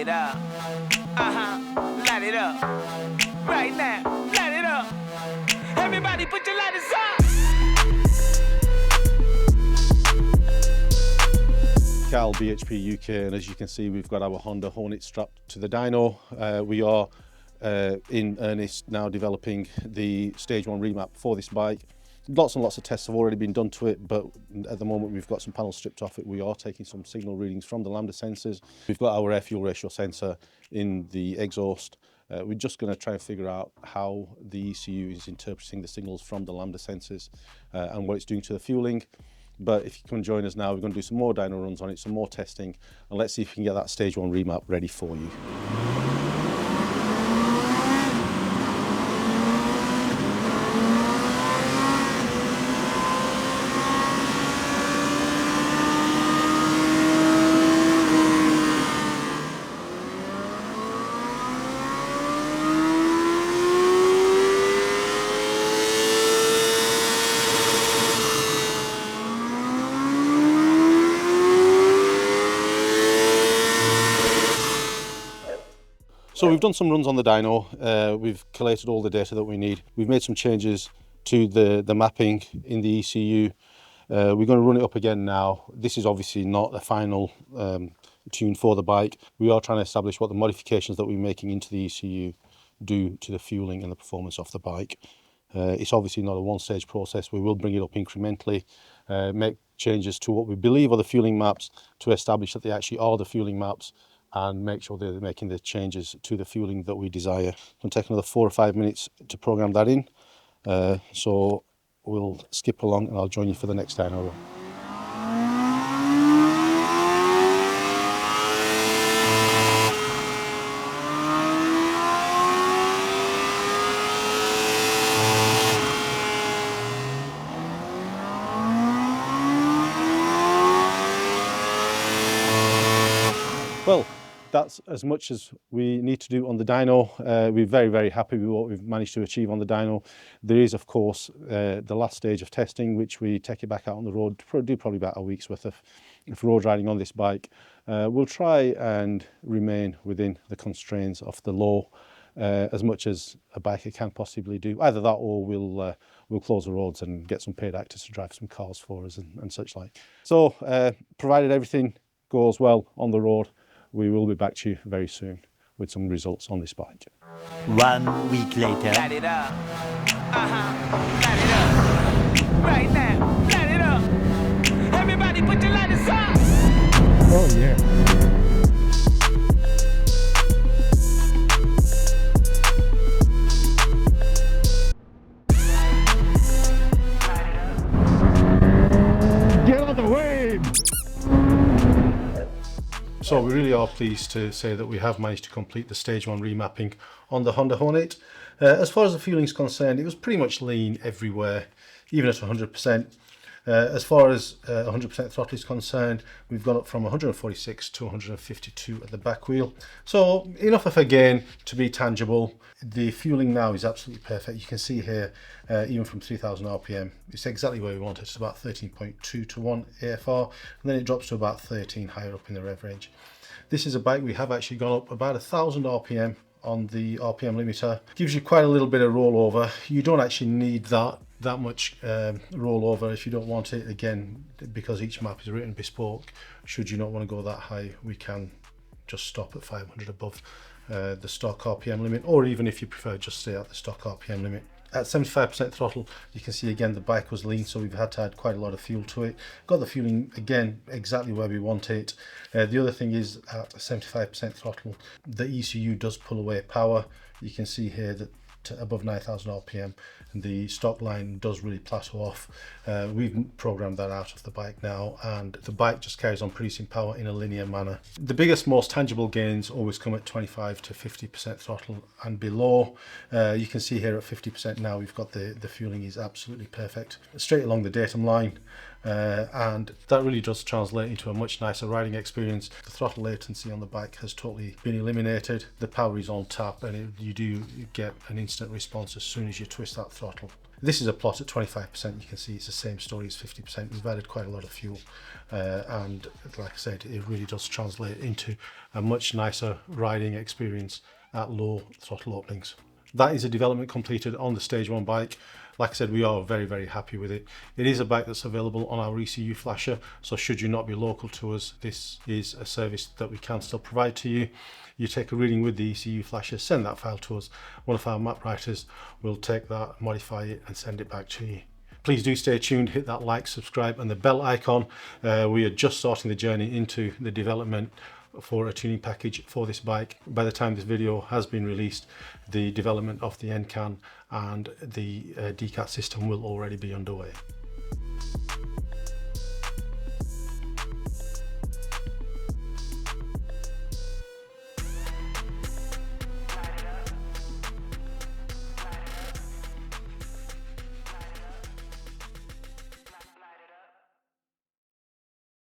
it up. Light it up. Right now, light it up. Everybody put your lighters up. Cal BHP UK, and as you can see, we've got our Honda Hornet strapped to the dyno. We are in earnest now developing the stage 1 remap for this bike. Lots and lots of tests have already been done to it, but at the moment we've got some panels stripped off it. We are taking some signal readings from the lambda sensors. We've got our air fuel ratio sensor in the exhaust. We're just going to try and figure out how the ECU is interpreting the signals from the lambda sensors and what it's doing to the fueling. But if you come and join us now, we're going to do some more dyno runs on it, some more testing, and let's see if we can get that stage 1 remap ready for you. So we've done some runs on the dyno, we've collated all the data that we need. We've made some changes to the mapping in the ECU. We're going to run it up again now. This is obviously not the final tune for the bike. We are trying to establish what the modifications that we're making into the ECU do to the fueling and the performance of the bike. It's obviously not a one-stage process. We will bring it up incrementally, make changes to what we believe are the fueling maps to establish that they actually are the fueling maps, and make sure they're making the changes to the fueling that we desire. It'll take another 4 or 5 minutes to program that in. So we'll skip along and I'll join you for the next dyno run. Well, that's as much as we need to do on the dyno. We're very, very happy with what we've managed to achieve on the dyno. There is, of course, the last stage of testing, which we take it back out on the road, do probably about a week's worth of road riding on this bike. We'll try and remain within the constraints of the law as much as a biker can possibly do. Either that, or we'll close the roads and get some paid actors to drive some cars for us and such like. So, provided everything goes well on the road, we will be back to you very soon with some results on this bike. 1 week later. Light it up. Light it up. Right now. Light it up. Everybody put your lighters up. Oh yeah. Get on the wave! So we really are pleased to say that we have managed to complete the stage 1 remapping on the Honda Hornet. As far as the fueling is concerned, it was pretty much lean everywhere, even at 100%. As far as 100% throttle is concerned, we've gone up from 146 to 152 at the back wheel. So enough of a gain to be tangible. The fueling now is absolutely perfect. You can see here, even from 3000 RPM, it's exactly where we want it. It's about 13.2 to 1 AFR, and then it drops to about 13 higher up in the rev range. This is a bike we have actually gone up about 1000 RPM on the RPM limiter. Gives you quite a little bit of rollover. You don't actually need that much rollover if you don't want it. Again, because each map is written bespoke, should you not want to go that high, we can just stop at 500 above the stock RPM limit, or even if you prefer, just stay at the stock RPM limit. At 75% throttle, you can see again the bike was lean, so we've had to add quite a lot of fuel to it. Got the fueling again exactly where we want it. The other thing is, at 75% throttle, the ECU does pull away power. You can see here that above 9000 RPM, and the stock line does really plateau off. We've programmed that out of the bike now, and the bike just carries on producing power in a linear manner. The biggest, most tangible gains always come at 25 to 50% throttle and below. You can see here at 50% now, we've got the fueling is absolutely perfect. Straight along the datum line, and that really does translate into a much nicer riding experience. The throttle latency on the bike has totally been eliminated. The power is on tap, and you do get an instant response as soon as you twist that throttle. This is a plot at 25%. You can see it's the same story as 50%. We've added quite a lot of fuel, and like I said, it really does translate into a much nicer riding experience at low throttle openings. That is a development completed on the Stage 1 bike. Like I said, we are very, very happy with it. It is a bike that's available on our ECU flasher, so should you not be local to us, this is a service that we can still provide to you. You take a reading with the ECU flasher, send that file to us. One of our map writers will take that, modify it, and send it back to you. Please do stay tuned, hit that like, subscribe, and the bell icon. We are just starting the journey into the development for a tuning package for this bike. By the time this video has been released, the development of the NCAN and the DCAT system will already be underway.